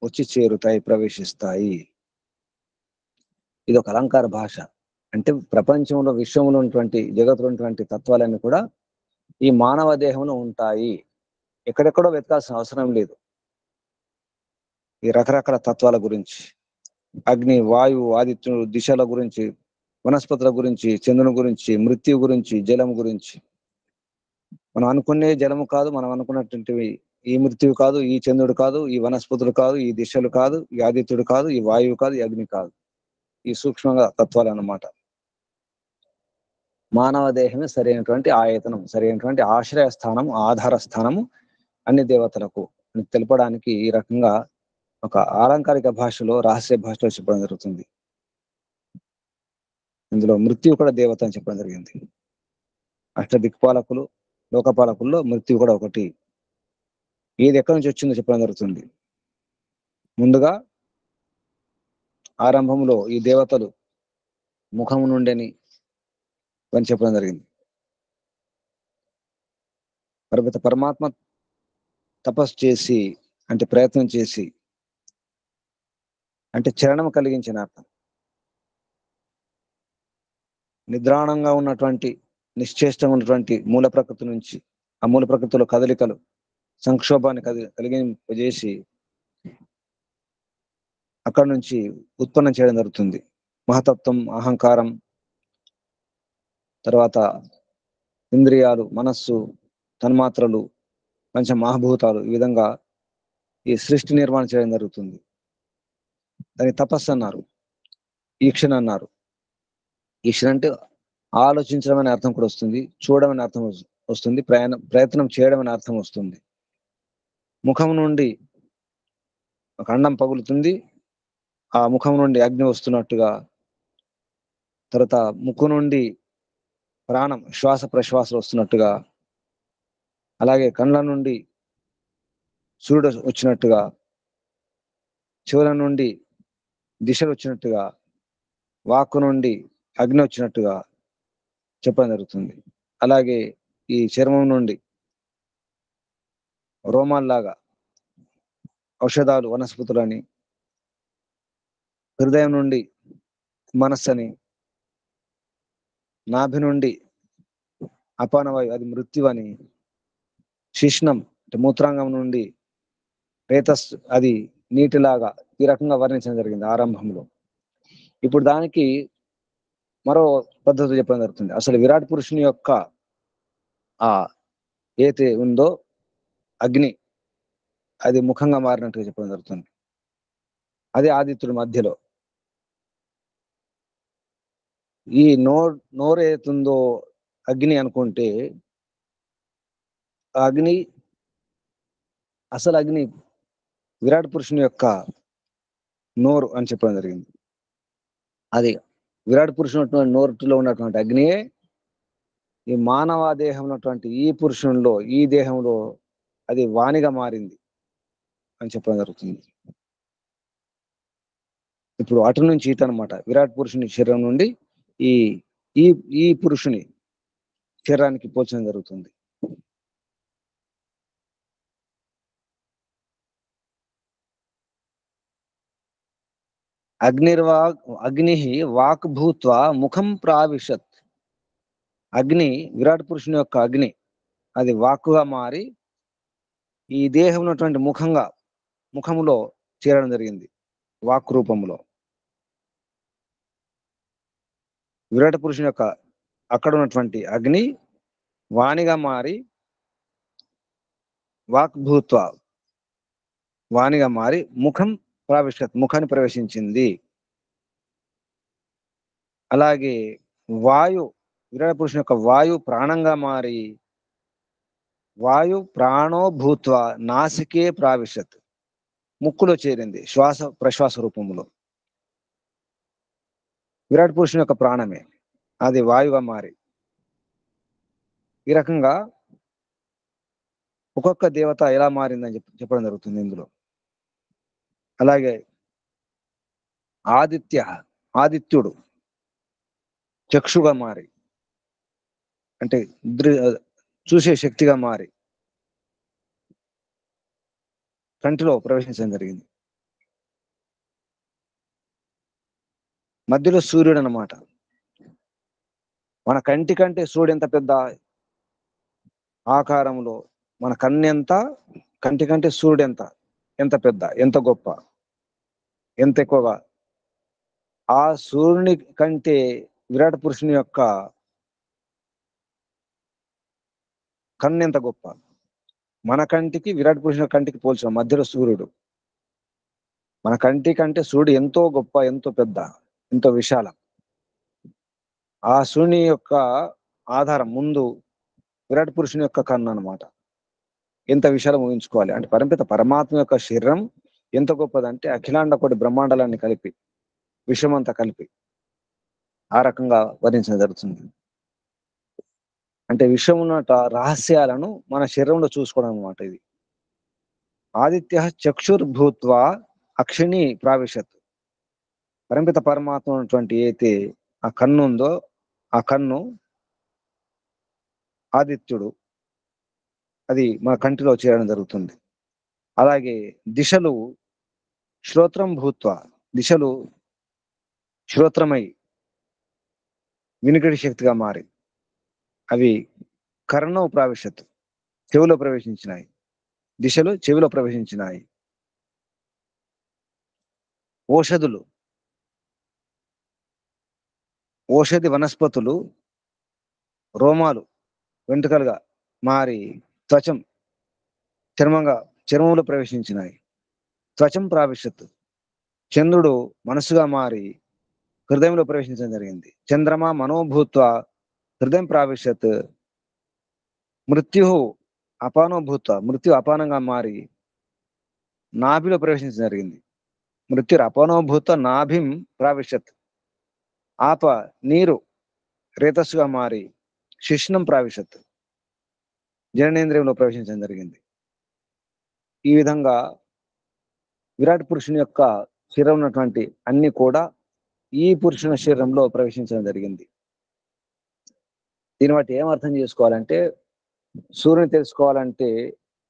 Speaker 1: వచ్చి చేరుతాయి, ప్రవేశిస్తాయి. ఇది ఒక అలంకార భాష. అంటే ప్రపంచంలో, విశ్వంలో ఉన్నటువంటి, జగత్తులో ఉన్నటువంటి తత్వాలన్నీ కూడా ఈ మానవ దేహంలో ఉంటాయి. ఎక్కడెక్కడో వెతకాల్సిన అవసరం లేదు. ఈ రకరకాల తత్వాల గురించి, అగ్ని, వాయువు, ఆదిత్యుడు, దిశల గురించి, వనస్పతుల గురించి, చంద్రుని గురించి, మృత్యు గురించి, జలం గురించి. మనం అనుకునే జలము కాదు, మనం అనుకున్నటువంటివి ఈ మృత్యువు కాదు, ఈ చంద్రుడు కాదు, ఈ వనస్పతులు కాదు, ఈ దిశలు కాదు, ఈ ఆదిత్యుడు కాదు, ఈ వాయువు కాదు, ఈ అగ్ని కాదు, ఈ సూక్ష్మంగా తత్వాలు అన్నమాట. మానవ దేహమే సరైనటువంటి ఆయతనం, సరైనటువంటి ఆశ్రయ స్థానము, ఆధార స్థానము అన్ని దేవతలకు తెలపడానికి ఈ రకంగా ఒక అలంకారిక భాషలో, రహస్య భాషలో చెప్పడం జరుగుతుంది. ఇందులో మృత్యు కూడా దేవత అని చెప్పడం జరిగింది. అష్ట దిక్పాలకులు, లోకపాలకుల్లో మృత్యు కూడా ఒకటి. ఏది ఎక్కడి నుంచి వచ్చిందో చెప్పడం జరుగుతుంది. ముందుగా ఆరంభంలో ఈ దేవతలు ముఖము నుండని అని చెప్పడం జరిగింది. పరమపిత పరమాత్మ తపస్సు చేసి, అంటే ప్రయత్నం చేసి, అంటే చరణం కలిగించిన అర్థం. నిద్రాణంగా ఉన్నటువంటి, నిశ్చేష్టంగా ఉన్నటువంటి మూల ప్రకృతి నుంచి, ఆ మూల ప్రకృతిలో కదలికలు, సంక్షోభాన్ని కలిగింపజేసి అక్కడ నుంచి ఉత్పన్నం చేయడం జరుగుతుంది. మహతత్వం, అహంకారం, తర్వాత ఇంద్రియాలు, మనస్సు, తన్మాత్రలు, పంచ మహాభూతాలు, ఈ విధంగా ఈ సృష్టి నిర్మాణం చేయడం జరుగుతుంది. దానికి తపస్సు అన్నారు, ఈక్షణ అన్నారు. ఈక్షణ అంటే ఆలోచించడం అనే అర్థం కూడా వస్తుంది, చూడడం అనే అర్థం వస్తుంది, ప్రయత్నం చేయడం అనే అర్థం వస్తుంది. ముఖం నుండి ఒక అండం పగులుతుంది, ఆ ముఖం నుండి అగ్ని వస్తున్నట్టుగా, తర్వాత ముక్కు నుండి ప్రాణం, శ్వాస ప్రశ్వాసలు వస్తున్నట్టుగా, అలాగే కళ్ళ నుండి సూర్యుడు వచ్చినట్టుగా, చెవుల నుండి దిశలు వచ్చినట్టుగా, వాక్కు నుండి అగ్ని వచ్చినట్టుగా చెప్పడం జరుగుతుంది. అలాగే ఈ చర్మం నుండి రోమాల్లాగా ఔషధాలు, వనస్పతులని, హృదయం నుండి మనస్సని, నాభి నుండి అపానవాయు, అది మృత్యువని, శిష్ణం అంటే మూత్రాంగం నుండి రేతస్, అది నీటిలాగా, ఈ రకంగా వర్ణించడం జరిగింది ఆరంభంలో. ఇప్పుడు దానికి మరో పద్ధతి చెప్పడం జరుగుతుంది. అసలు విరాట్ పురుషుని యొక్క ఆ ఏతే ఉందో అగ్ని, అది ముఖంగా మారినట్టుగా చెప్పడం జరుగుతుంది. అదే ఆదిత్యుడి మధ్యలో ఈ నోరేతుందో అగ్ని అనుకుంటే, ఆ అగ్ని, అసలు అగ్ని విరాట్ పురుషుని యొక్క నోరు అని చెప్పడం జరిగింది. అది విరాట్ పురుషుని నోరులో ఉన్నటువంటి అగ్నియే ఈ మానవ దేహం ఉన్నటువంటి ఈ పురుషునిలో, ఈ దేహంలో అది వాణిగా మారింది అని చెప్పడం జరుగుతుంది. ఇప్పుడు అటు నుంచి ఇటు అనమాట, విరాట్ పురుషుని శరీరం నుండి ఈ ఈ ఈ పురుషుని శరీరానికి పోల్చడం జరుగుతుంది. అగ్ని వాక్ భూత్వా ముఖం ప్రావిశత్. అగ్ని, విరాట్ పురుషుని యొక్క అగ్ని, అది వాక్కుగా మారి ఈ దేహం ఉన్నటువంటి ముఖములో చేరడం జరిగింది, వాక్ రూపంలో. విరాట పురుషుని యొక్క అక్కడ ఉన్నటువంటి అగ్ని వాణిగా మారి, వాక్భూత్వ, వాణిగా మారి ముఖం ప్రావిశత్, ముఖాన్ని ప్రవేశించింది. అలాగే వాయు, విరాట పురుషుని యొక్క వాయు ప్రాణంగా మారి, వాయు ప్రాణో భూత్వ నాసికే ప్రావిశత్, ముక్కులో చేరింది శ్వాస ప్రశ్వాస రూపంలో. విరాట్ పురుషుని యొక్క ప్రాణమే అది వాయుగా మారి. ఈ రకంగా ఒక్కొక్క దేవత ఎలా మారిందని చెప్పడం జరుగుతుంది ఇందులో. అలాగే ఆదిత్యుడు చక్షుగా మారి, అంటే చూసే శక్తిగా మారి కంటిలో ప్రవేశించడం జరిగింది. మధ్యలో సూర్యుడు అన్నమాట. మన కంటి కంటే సూర్యుడు ఎంత పెద్ద ఆకారంలో, మన కన్ను ఎంత, కంటి కంటే సూర్యుడు ఎంత పెద్ద, ఎంత గొప్ప, ఎంత ఎక్కువగా, ఆ సూర్యుని కంటే విరాట్ పురుషుని యొక్క కన్ను ఎంత గొప్ప. మన కంటికి విరాట్ పురుషుని కంటికి పోల్చిన మధ్యలో సూర్యుడు. మన కంటి కంటే సూర్యుడు ఎంతో గొప్ప, ఎంతో పెద్ద, ఎంతో విశాలం. ఆ సూర్యుని యొక్క ఆధారం ముందు విరాట్ పురుషుని యొక్క కన్ను అనమాట. ఎంత విశాలం ఊహించుకోవాలి అంటే, పరమాత్మ యొక్క శరీరం ఎంత గొప్పదంటే అఖిలాండ కోటి బ్రహ్మాండాలన్నీ కలిపి, విశ్వమంతా కలిపి ఆ రకంగా వర్ణించడం జరుగుతుంది. అంటే విశ్వం ఉన్న రహస్యాలను మన శరీరంలో చూసుకోవడం అనమాట ఇది. ఆదిత్య చక్షుర్భూత్వా అక్షిణి ప్రావిశత్. పరమాత్మ ఉన్నటువంటి అయితే ఆ కన్ను ఉందో, ఆ కన్ను ఆదిత్యుడు, అది మన కంటిలో చేరడం జరుగుతుంది. అలాగే దిశలు శ్రోత్రం భూత్వ, దిశలు శ్రోత్రమై వినికిడి శక్తిగా మారి అవి కర్ణం ప్రావిశత్, చెవిలో ప్రవేశించినాయి. దిశలు చెవిలో ప్రవేశించినాయి. ఓషధులు, ఓషధి వనస్పతులు రోమాలు వెంట్రుకలుగా మారి త్వచం చర్మంలో ప్రవేశించినాయి. త్వచం ప్రావిశత్, చంద్రుడు మనసుగా మారి హృదయంలో ప్రవేశించడం జరిగింది. చంద్రమా మనోభూత్వ హృదయం ప్రావిశత్, మృత్యు అపానోభూత్వ, మృత్యు అపానంగా మారి నాభిలో ప్రవేశించడం జరిగింది. మృత్యుర్ అపానోభూత నాభిం ప్రావిశత్, ఆప నీరు రేతస్సుగా మారి శిష్ణం ప్రావిశత్, జననేంద్రియంలో ప్రవేశించడం జరిగింది. ఈ విధంగా విరాట్ పురుషుని యొక్క శరీరం ఉన్నటువంటి అన్ని కూడా ఈ పురుషుని శరీరంలో ప్రవేశించడం జరిగింది. దీన్ని బట్టి ఏం అర్థం చేసుకోవాలంటే, సూర్యుని తెలుసుకోవాలంటే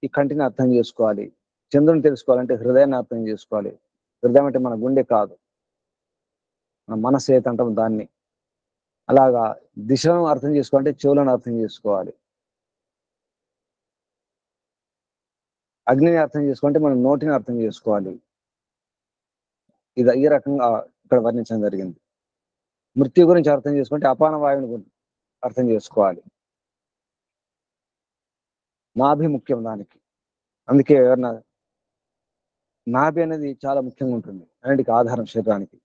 Speaker 1: ఈ కంటిని అర్థం చేసుకోవాలి, చంద్రుని తెలుసుకోవాలంటే హృదయాన్ని అర్థం చేసుకోవాలి. హృదయం అంటే మన గుండె కాదు, మన మనస్సు ఏదంటాం దాన్ని. అలాగా దిశలను అర్థం చేసుకోవాలంటే చెవులను అర్థం చేసుకోవాలి. అగ్నిని అర్థం చేసుకోవాలంటే మనం నోటిని అర్థం చేసుకోవాలి. ఈ రకంగా ఇక్కడ వర్ణించడం జరిగింది. మృత్యు గురించి అర్థం చేసుకుంటే అపాన వాయువుని గురించి అర్థం చేసుకోవాలి. నాభి ముఖ్యం దానికి. అందుకే నాభి అనేది చాలా ముఖ్యంగా ఉంటుంది, అన్నిటికీ ఆధారం శరీరానికి.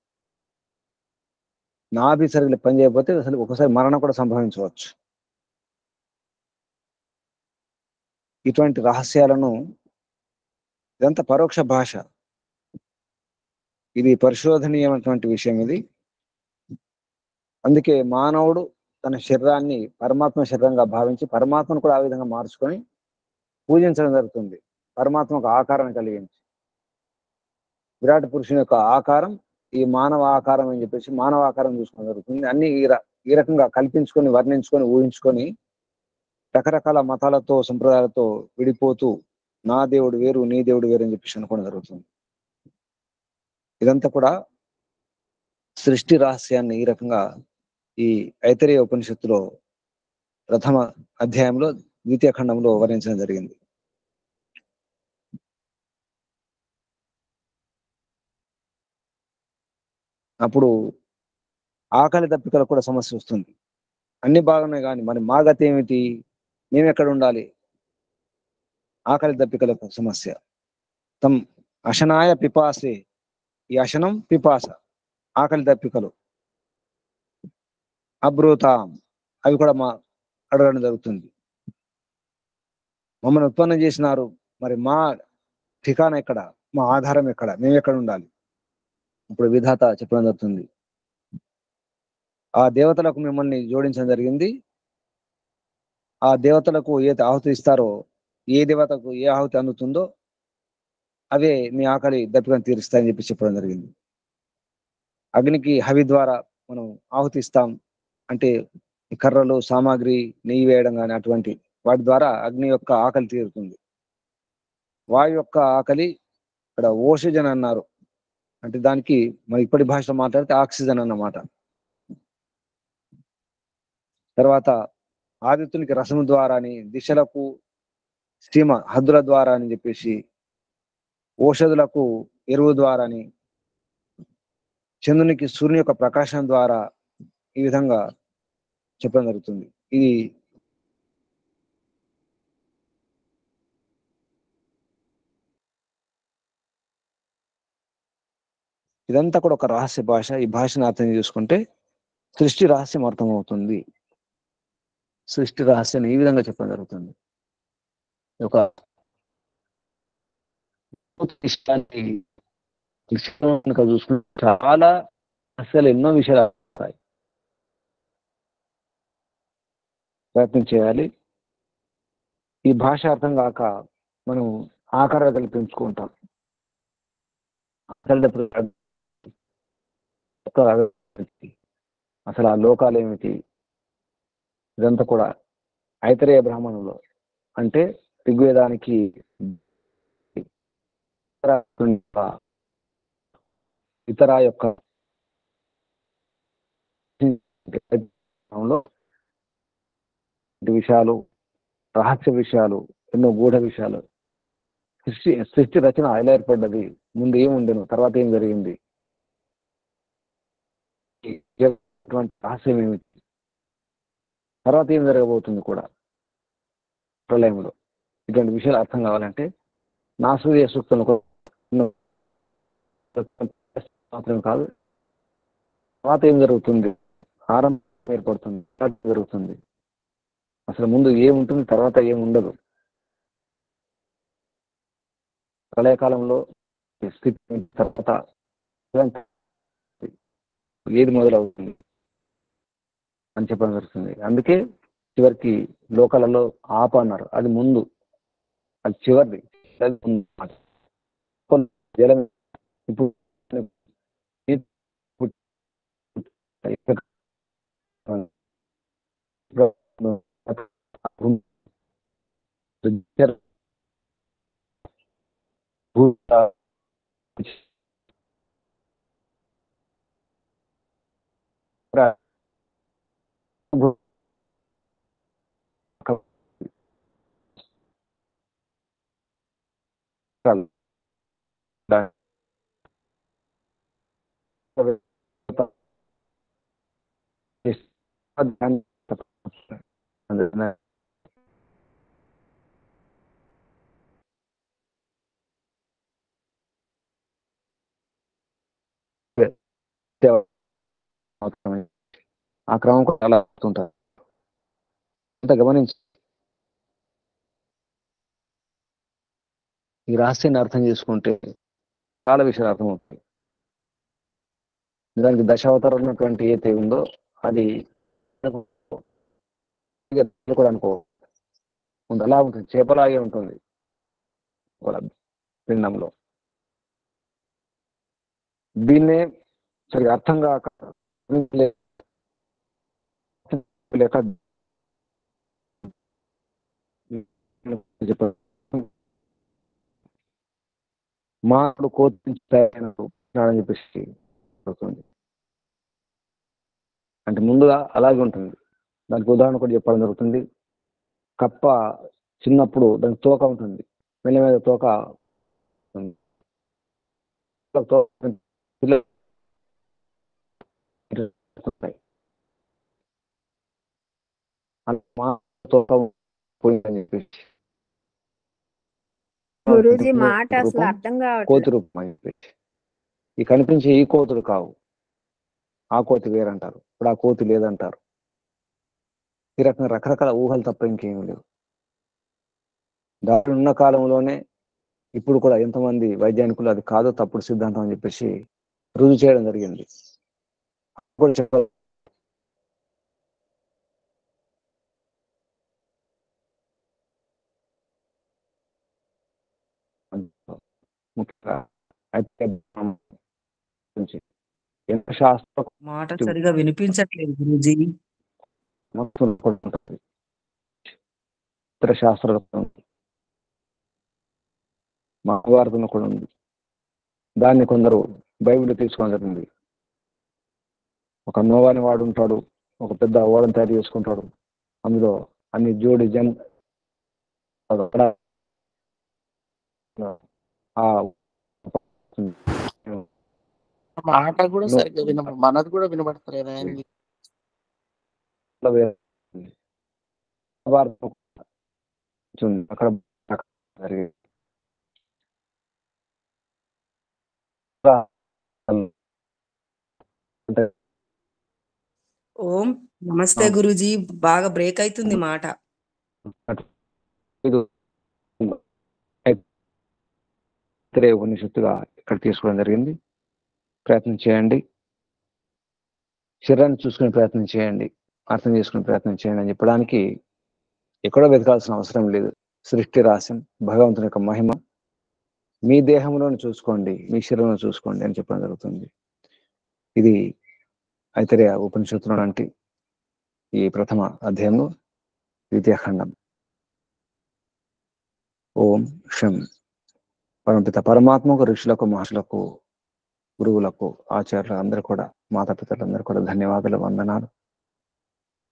Speaker 1: నాభి సరిగ్గా పని చేయకపోతే అసలు ఒకసారి మరణం కూడా సంభవించవచ్చు. ఇటువంటి రహస్యాలను, ఇదంతా పరోక్ష భాష, ఇది పరిశోధనీయమైనటువంటి విషయం ఇది. అందుకే మానవుడు తన శరీరాన్ని పరమాత్మ శరీరంగా భావించి పరమాత్మను కూడా ఆ విధంగా మార్చుకొని పూజించడం జరుగుతుంది. పరమాత్మకు ఆకారం కలిగించి, విరాట్ పురుషుని యొక్క ఆకారం ఈ మానవ ఆకారం అని చెప్పేసి మానవ ఆకారం చూసుకోవడం జరుగుతుంది. అన్ని ఈ రకంగా కల్పించుకొని, వర్ణించుకొని, ఊహించుకొని రకరకాల మతాలతో సంప్రదాయాలతో విడిపోతూ నా దేవుడు వేరు, నీ దేవుడు వేరు అని చెప్పేసి అనుకోవడం జరుగుతుంది. ఇదంతా కూడా సృష్టి రహస్యాన్ని ఈ రకంగా ఈ ఐతరేయ ఉపనిషత్తులో ప్రథమ అధ్యాయంలో ద్వితీయ ఖండంలో వర్ణించడం జరిగింది. అప్పుడు ఆకలి దప్పికలకు కూడా సమస్య వస్తుంది. అన్ని బాగున్నాయి కానీ మరి మా గతి ఏమిటి, మేము ఎక్కడ ఉండాలి? ఆకలి దప్పికలకు సమస్య. తం అశనాయ పిపాసే, ఈ అశనం పిపాస, ఆకలి దప్పికలు. అబ్రూతాం, అవి కూడా అడగడం జరుగుతుంది. మమ్మల్ని ఉత్పన్నం చేసినారు, మరి మా ఠికానా ఎక్కడ, మా ఆధారం ఎక్కడ, మేము ఎక్కడ ఉండాలి? ఇప్పుడు విధాత చెప్పడం జరుగుతుంది. ఆ దేవతలకు మిమ్మల్ని జోడించడం జరిగింది. ఆ దేవతలకు ఏ ఆహుతి ఇస్తారో, ఏ దేవతకు ఏ ఆహుతి అందుతుందో అవే మీ ఆకలి దప్పికను తీరుస్తాయని చెప్పడం జరిగింది. అగ్నికి హవి ద్వారా మనం ఆహుతి ఇస్తాం అంటే కర్రలు, సామాగ్రి, నెయ్యి వేయడం కానీ అటువంటి వాటి ద్వారా అగ్ని యొక్క ఆకలి తీరుతుంది. వాయు యొక్క ఆకలి ఇక్కడ ఓషజన్ అన్నారు, అంటే దానికి మన ఇప్పటి భాషలో మాట్లాడితే ఆక్సిజన్ అన్నమాట. తర్వాత ఆదిత్యునికి రసము ద్వారా అని, దిశలకు సీమ హద్దుల ద్వారా అని చెప్పేసి, ఓషధులకు ఎరువు ద్వారా అని, చంద్రునికి సూర్యుని యొక్క ప్రకాశం ద్వారా ఈ విధంగా చెప్పడం జరుగుతుంది. ఇదంతా కూడా ఒక రహస్య భాష. ఈ భాషను అర్థం చేసుకుంటే సృష్టి రహస్యం అర్థమవుతుంది. సృష్టి రహస్యాన్ని ఈ విధంగా చెప్పడం జరుగుతుంది. ఒక ఇష్టాన్ని చూసుకుంటే చాలా అసలు ఎన్నో విషయాలు వస్తాయి. ప్రయత్నం చేయాలి. ఈ భాష అర్థం కాక మనం ఆకారాలు కల్పించుకుంటాం. అసలు ఆ లోకాలు ఏమిటి, ఇదంతా కూడా ఐతరేయ బ్రాహ్మణంలో, అంటే ఋగ్వేదానికి ఇతర యొక్క విషయాలు, రహస్య విషయాలు, ఎన్నో గూఢ విషయాలు, సృష్టి రచన ఎలా ఏర్పడ్డది, ముందు ఏముండెను, తర్వాత ఏం జరిగింది, రహస్యం ఏమిటి, తర్వాత ఏం జరగబోతుంది కూడా ప్రళయంలో. ఇటువంటి విషయాలు అర్థం కావాలంటే నాసూయ సూక్తం మాత్రం కాదు, తర్వాత ఏం జరుగుతుంది, ఆరంభం ఏర్పడుతుంది, జరుగుతుంది, అసలు ముందు ఏముంటుంది, తర్వాత ఏముండదు. ప్రళయకాలంలో స్థితి తర్వాత ఏది మొదలవుతుంది అని చెప్పడం జరుగుతుంది. అందుకే చివరికి లోకాలలో ఆప అన్నారు, అది ముందు, అది చివరిది. జలం ఇప్పుడు ఆ క్రమం కూడా చాలా అవుతుంటారు. అంత గమనించి ఈ రహస్యాన్ని అర్థం చేసుకుంటే చాలా విషయాలు అర్థమవుతాయి. దానికి దశావతారం ఉన్నటువంటి ఏదైతే ఉందో అది కూడా అనుకో అలా ఉంటుంది, చేపలాగే ఉంటుంది పిండంలో. దీన్నే సరిగా అర్థం కాక లేక మాడు కోతిని చెప్పేసి అవుతుంది. అంటే ముందుగా అలాగే ఉంటుంది. దానికి ఉదాహరణ కూడా చెప్పడం జరుగుతుంది. కప్ప చిన్నప్పుడు దానికి తోక ఉంటుంది, మెల్ల మీద తోక పోయిందని చెప్పేసి
Speaker 2: గురూజీ మాట అసలు అర్థం కావట్లేదు.
Speaker 1: కోతి రూపం అని చెప్పేసి ఈ కనిపించే ఈ కోతులు కావు, ఆ కోతి వేరంటారు, ఇప్పుడు ఆ కోతి లేదంటారు. ఈ రకంగా రకరకాల ఊహలు తప్ప ఇంకేమీ లేవు. దాని ఉన్న కాలంలోనే ఇప్పుడు కూడా ఎంతమంది వైజ్ఞానికులు అది కాదు, తప్పుడు సిద్ధాంతం అని చెప్పేసి రుజువు చేయడం జరిగింది. శాస్త్ర
Speaker 2: మాట సరిగా వినిపించట్లేదు గురూజీ.
Speaker 1: ఇతర శాస్త్రాలు మహాభారతం కూడా ఉంది. దాన్ని కొందరు బైబిల్ తీసుకోవడం జరిగింది. ఒక నోవాని వాడు ఉంటాడు, ఒక పెద్ద ఓడను తయారు చేసుకుంటాడు, అందులో అన్ని జోడి జన్
Speaker 3: మాట కూడా సరిగ్గా మనది కూడా వినబడతలేదు.
Speaker 1: అక్కడ
Speaker 2: ఓం నమస్తే గురూజీ, బాగా బ్రేక్ అవుతుంది మాట.
Speaker 1: ఉపనిషత్తుగా ఇక్కడ తీసుకోవడం జరిగింది. ప్రయత్నం చేయండి, శరీరాన్ని చూసుకునే ప్రయత్నం చేయండి, అర్థం చేసుకునే ప్రయత్నం చేయండి అని చెప్పడానికి ఎక్కడో వెతకాల్సిన అవసరం లేదు. సృష్టి రహస్యం, భగవంతుని యొక్క మహిమ మీ దేహంలోని చూసుకోండి, మీ శరీరంలో చూసుకోండి అని చెప్పడం జరుగుతుంది. ఇది ఐతరేయ ఉపనిషత్తులో లాంటి ఈ ప్రథమ అధ్యాయంలో ద్వితీయ ఖండం. ఓం శం. పరమపిత పరమాత్మకు, ఋషులకు, మహర్షులకు, గురువులకు, ఆచార్యులకు అందరూ కూడా, మాతాపితలందరూ కూడా ధన్యవాదాలు, వందనాలు.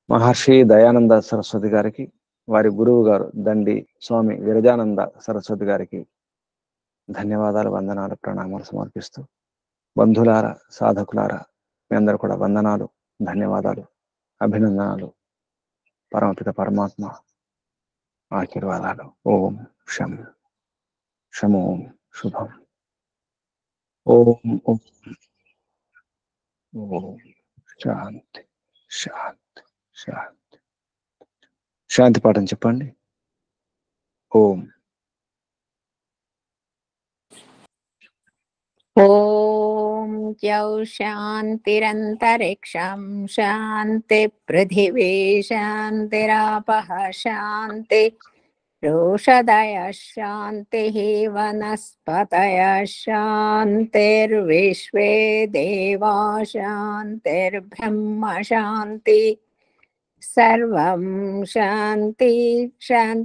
Speaker 1: మహర్షి దయానంద సరస్వతి గారికి, వారి గురువు గారు దండి స్వామి విరజానంద సరస్వతి గారికి ధన్యవాదాలు, వందనాలు, ప్రణామాలు సమర్పిస్తూ, బంధులారా, సాధకులారా, మీ అందరూ కూడా వందనాలు, ధన్యవాదాలు, అభినందనాలు. పరమపిత పరమాత్మ ఆశీర్వాదాలు. ఓం శం శం ఓం శుభం. ఓం ఓం ఓం శాంతి శాంతి శాంతి. శాంతి పాఠం చెప్పండి. ఓం
Speaker 4: ఓం ద్యౌ శాంతిరంతరిక్షం శాంతి పృథివీ శాంతిరాపః శాంతి రోషధయ శాంతి వనస్పతయ శాంతిర్విశ్వే దేవా శాంతిర్బ్రహ్మ శాంతి సర్వం శాంతి శాంతి.